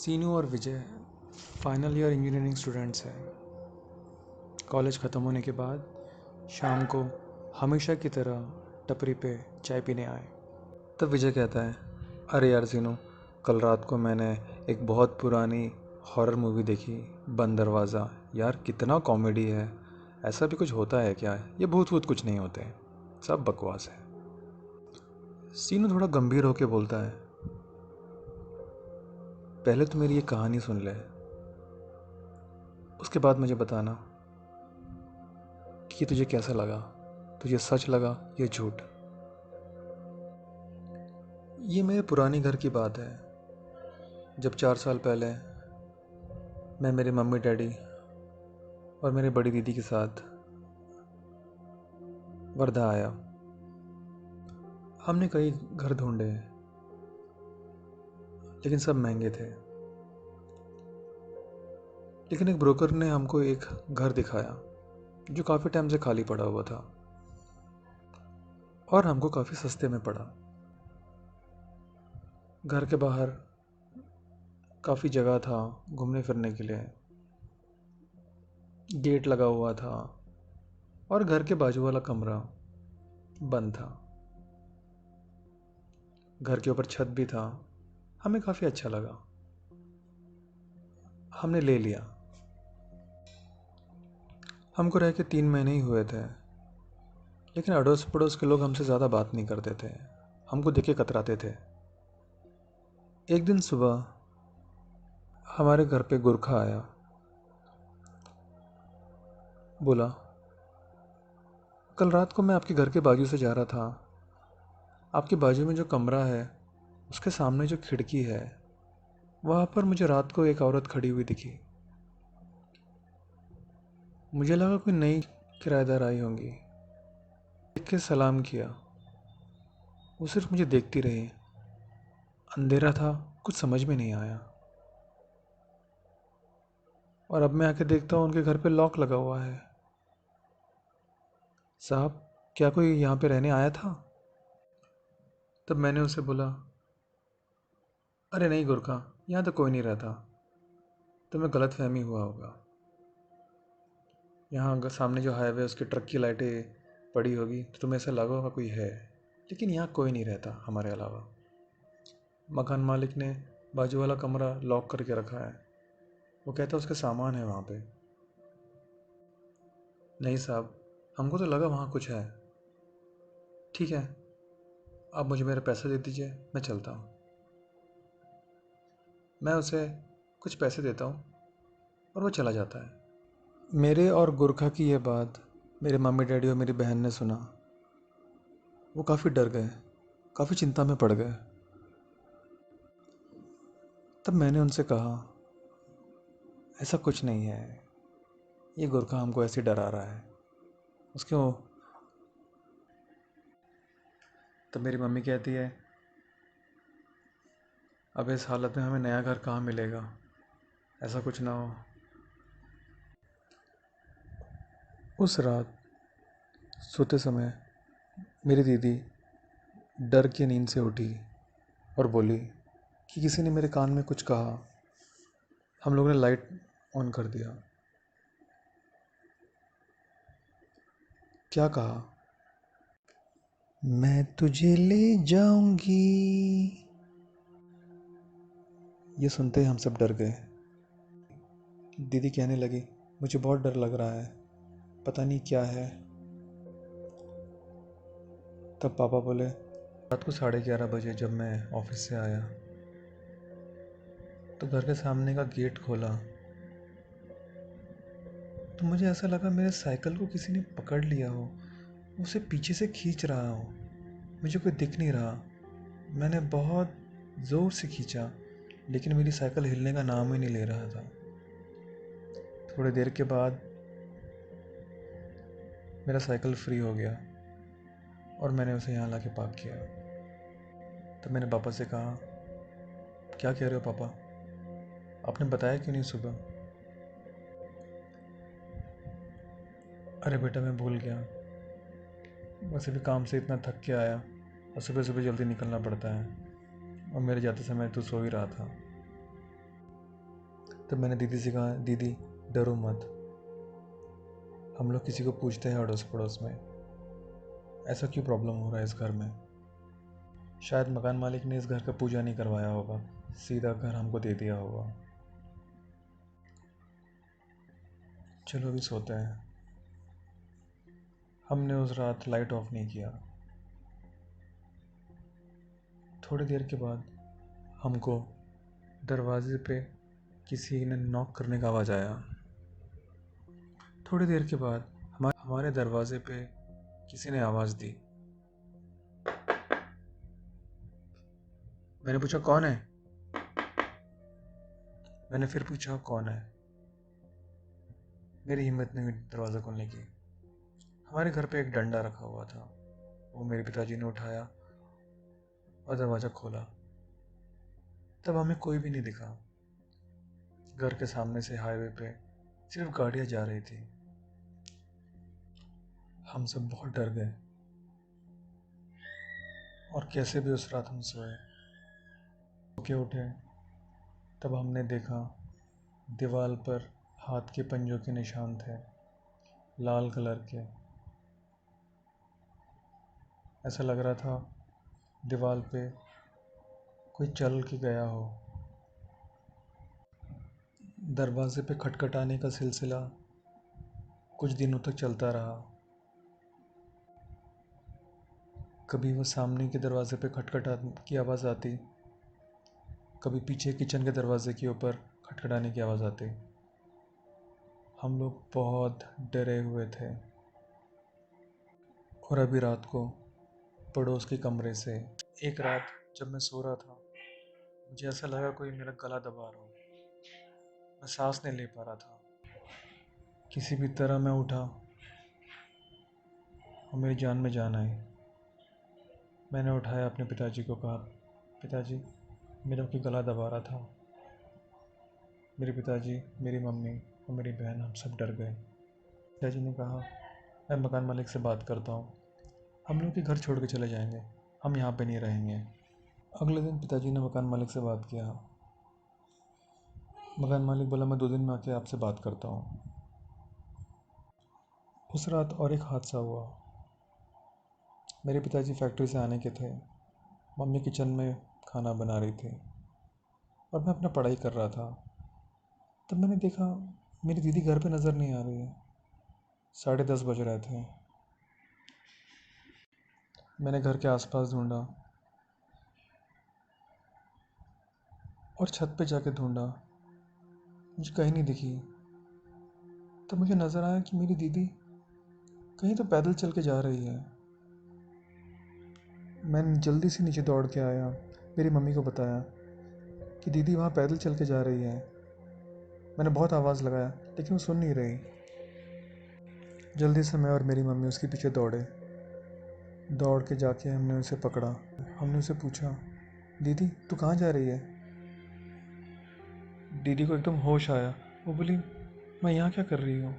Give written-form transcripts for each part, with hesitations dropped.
सीनू और विजय final year engineering students हैं। College ख़त्म होने के बाद शाम को हमेशा की तरह टपरी पे चाय पीने आए। तब विजय कहता है, अरे यार सीनू, कल रात को मैंने एक बहुत पुरानी हॉरर मूवी देखी, बंद दरवाज़ा। यार कितना कॉमेडी है। ऐसा भी कुछ होता है क्या? ये भूत वूत कुछ नहीं होते, सब बकवास है। सीनू थोड़ा गंभीर होकर बोलता है, पहले तो मेरी ये कहानी सुन ले, उसके बाद मुझे बताना कि ये तुझे कैसा लगा, तुझे सच लगा या झूठ। ये मेरे पुराने घर की बात है, जब 4 साल पहले मैं मेरे मम्मी डैडी और मेरे बड़ी दीदी के साथ वर्धा आया। हमने कई घर ढूंढे लेकिन सब महंगे थे। लेकिन एक ब्रोकर ने हमको एक घर दिखाया जो काफ़ी टाइम से खाली पड़ा हुआ था और हमको काफ़ी सस्ते में पड़ा। घर के बाहर काफ़ी जगह था घूमने फिरने के लिए, गेट लगा हुआ था और घर के बाजू वाला कमरा बंद था। घर के ऊपर छत भी था। हमें काफ़ी अच्छा लगा, हमने ले लिया। हमको रह के 3 महीने ही हुए थे, लेकिन अड़ोस पड़ोस के लोग हमसे ज़्यादा बात नहीं करते थे, हमको देख के कतराते थे। एक दिन सुबह हमारे घर पे गुरखा आया, बोला, कल रात को मैं आपके घर के बाजू से जा रहा था, आपके बाजू में जो कमरा है उसके सामने जो खिड़की है वहाँ पर मुझे रात को एक औरत खड़ी हुई दिखी। मुझे लगा कोई नई किराएदार आई होंगी। देख के सलाम किया, वो सिर्फ मुझे देखती रही। अंधेरा था, कुछ समझ में नहीं आया। और अब मैं आके देखता हूँ उनके घर पे लॉक लगा हुआ है। साहब, क्या कोई यहाँ पे रहने आया था? तब मैंने उसे बोला, अरे नहीं गुरखा, यहाँ तो कोई नहीं रहता, तुम्हें गलतफहमी हुआ होगा। यहाँ सामने जो हाईवे है उसकी ट्रक की लाइटें पड़ी होगी तो तुम्हें ऐसा लगा होगा कोई है, लेकिन यहाँ कोई नहीं रहता हमारे अलावा। मकान मालिक ने बाजू वाला कमरा लॉक करके रखा है, वो कहता है उसके सामान है वहाँ पे। नहीं साहब, हमको तो लगा वहाँ कुछ है। ठीक है, आप मुझे मेरे पैसे दे दीजिए, मैं चलता हूँ। मैं उसे कुछ पैसे देता हूँ और वो चला जाता है। मेरे और गुरखा की ये बात मेरे मम्मी डैडी और मेरी बहन ने सुना। वो काफ़ी डर गए, काफ़ी चिंता में पड़ गए। तब मैंने उनसे कहा, ऐसा कुछ नहीं है, ये गुरखा हमको ऐसे डरा रहा है, उसके वो। तब मेरी मम्मी कहती है, अब इस हालत में हमें नया घर कहाँ मिलेगा, ऐसा कुछ ना हो। उस रात सोते समय मेरी दीदी डर की नींद से उठी और बोली कि किसी ने मेरे कान में कुछ कहा। हम लोगों ने लाइट ऑन कर दिया। क्या कहा? मैं तुझे ले जाऊंगी। ये सुनते ही हम सब डर गए। दीदी कहने लगी, मुझे बहुत डर लग रहा है, पता नहीं क्या है। तब पापा बोले, रात को 11:30 बजे जब मैं ऑफिस से आया तो घर के सामने का गेट खोला तो मुझे ऐसा लगा मेरे साइकिल को किसी ने पकड़ लिया हो, उसे पीछे से खींच रहा हो। मुझे कोई दिख नहीं रहा। मैंने बहुत ज़ोर से खींचा, लेकिन मेरी साइकिल हिलने का नाम ही नहीं ले रहा था। थोड़ी देर के बाद मेरा साइकिल फ्री हो गया और मैंने उसे यहाँ ला के पार्क किया। तब मैंने पापा से कहा, क्या कह रहे हो पापा, आपने बताया क्यों नहीं सुबह? अरे बेटा, मैं भूल गया, वैसे भी काम से इतना थक के आया और सुबह सुबह जल्दी निकलना पड़ता है, और मेरे जाते समय तू सो ही रहा था। तब मैंने दीदी से कहा, दीदी डरो मत, हम लोग किसी को पूछते हैं अड़ोस पड़ोस में, ऐसा क्यों प्रॉब्लम हो रहा है इस घर में। शायद मकान मालिक ने इस घर का पूजा नहीं करवाया होगा, सीधा घर हमको दे दिया होगा। चलो अभी सोते हैं। हमने उस रात लाइट ऑफ नहीं किया। थोड़ी देर के बाद हमको दरवाजे पे किसी ने नॉक करने का आवाज़ आया। थोड़ी देर के बाद हमारे दरवाजे पे किसी ने आवाज़ दी। मैंने पूछा कौन है। मैंने फिर पूछा कौन है। मेरी हिम्मत नहीं हुई दरवाज़ा खोलने की। हमारे घर पे एक डंडा रखा हुआ था, वो मेरे पिताजी ने उठाया और दरवाज़ा खोला। तब हमें कोई भी नहीं दिखा। घर के सामने से हाईवे पे सिर्फ गाड़ियाँ जा रही थी। हम सब बहुत डर गए और कैसे भी उस रात हम सोए। के उठे तब हमने देखा दीवार पर हाथ के पंजों के निशान थे, लाल कलर के। ऐसा लग रहा था दीवार पे कोई चल के गया हो। दरवाजे पे खटखटाने का सिलसिला कुछ दिनों तक चलता रहा। कभी वो सामने के दरवाजे पे खटखटा की आवाज़ आती, कभी पीछे किचन के दरवाजे के ऊपर खटखटाने की आवाज़ आती। हम लोग बहुत डरे हुए थे। और अभी रात को पड़ोस के कमरे से एक रात जब मैं सो रहा था, मुझे ऐसा लगा कोई मेरा गला दबा रहा हो। मैं सांस नहीं ले पा रहा था। किसी भी तरह मैं उठा और मेरी जान में जान आई। मैंने उठाया अपने पिताजी को, कहा पिताजी मेरा कोई गला दबा रहा था। मेरे पिताजी, मेरी मम्मी और मेरी बहन हम सब डर गए। पिताजी ने कहा मैं मकान मालिक से बात करता हूँ, हम लोग के घर छोड़ के चले जाएंगे, हम यहाँ पे नहीं रहेंगे। अगले दिन पिताजी ने मकान मालिक से बात किया। मकान मालिक बोला मैं 2 दिन में आके आपसे बात करता हूँ। उस रात और एक हादसा हुआ। मेरे पिताजी फैक्ट्री से आने के थे। मम्मी किचन में खाना बना रही थी और मैं अपना पढ़ाई कर रहा था। तब मैंने देखा मेरी दीदी घर पे नज़र नहीं आ रही है। 10:30 बज रहे थे। मैंने घर के आसपास ढूंढा और छत पे जाके ढूंढा, मुझे कहीं नहीं दिखी। तब मुझे नज़र आया कि मेरी दीदी कहीं तो पैदल चल के जा रही है। मैं जल्दी से नीचे दौड़ के आया, मेरी मम्मी को बताया कि दीदी वहाँ पैदल चल के जा रही है। मैंने बहुत आवाज़ लगाया लेकिन वो सुन नहीं रही। जल्दी से मैं और मेरी मम्मी उसके पीछे दौड़े। दौड़ के जाके हमने उसे पकड़ा। हमने उसे पूछा दीदी तू कहाँ जा रही है। दीदी को एकदम होश आया। वो बोली मैं यहाँ क्या कर रही हूँ।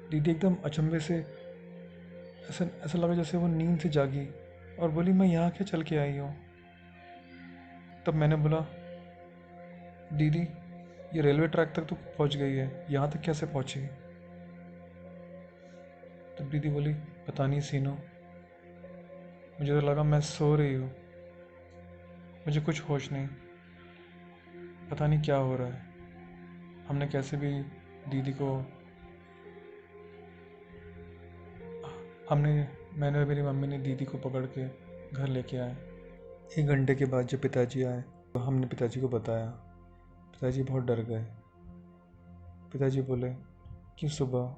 दीदी एकदम अचंभे से, ऐसा ऐसा लगा जैसे वो नींद से जागी और बोली मैं यहाँ क्या चल के आई हूँ। तब मैंने बोला दीदी ये रेलवे ट्रैक तक तो पहुँच गई है, यहाँ तक कैसे पहुँची। तब दीदी बोली पता नहीं सीनो, मुझे तो लगा मैं सो रही हूँ, मुझे कुछ होश नहीं, पता नहीं क्या हो रहा है। हमने कैसे भी दीदी को हमने मैंने और मेरी मम्मी ने दीदी को पकड़ के घर लेके आए। 1 घंटे के बाद जब पिताजी आए तो हमने पिताजी को बताया। पिताजी बहुत डर गए। पिताजी बोले कि सुबह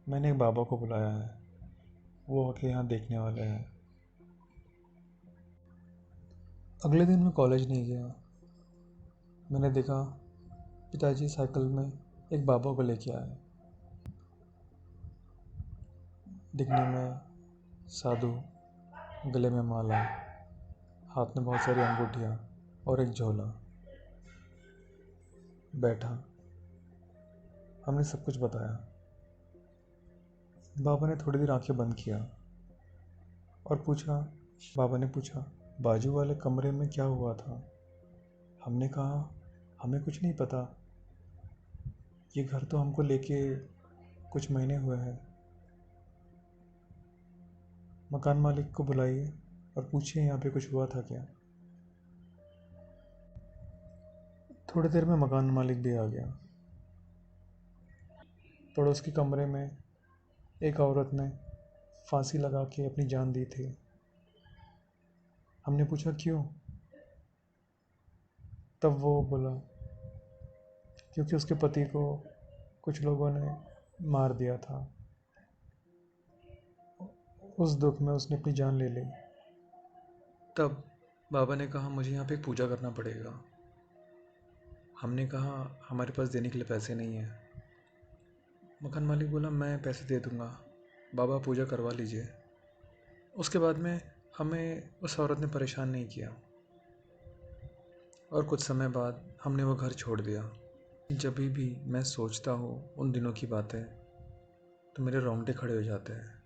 मैंने एक बाबा को बुलाया है, वो आके यहाँ देखने वाले हैं। अगले दिन मैं कॉलेज नहीं गया। मैंने देखा पिताजी साइकिल में एक बाबा को लेके आए। दिखने में साधु, गले में माला, हाथ में बहुत सारी अंगूठियाँ और एक झोला। बैठा, हमने सब कुछ बताया। बाबा ने थोड़ी देर आंखें बंद किया और पूछा, बाबा ने पूछा बाजू वाले कमरे में क्या हुआ था। हमने कहा हमें कुछ नहीं पता। ये घर तो हमको लेके कुछ महीने हुए हैं। मकान मालिक को बुलाइए और पूछिए यहाँ पे कुछ हुआ था क्या। थोड़ी देर में मकान मालिक भी आ गया। पड़ोस के कमरे में एक औरत ने फांसी लगा के अपनी जान दी थी। हमने पूछा क्यों? तब वो बोला क्योंकि उसके पति को कुछ लोगों ने मार दिया था। उस दुख में उसने अपनी जान ले ली। तब बाबा ने कहा मुझे यहाँ पे पूजा करना पड़ेगा। हमने कहा हमारे पास देने के लिए पैसे नहीं हैं। मकान मालिक बोला मैं पैसे दे दूँगा, बाबा पूजा करवा लीजिए। उसके बाद में हमें उस औरत ने परेशान नहीं किया और कुछ समय बाद हमने वो घर छोड़ दिया। जब भी मैं सोचता हूँ उन दिनों की बातें तो मेरे रोंगटे खड़े हो जाते हैं।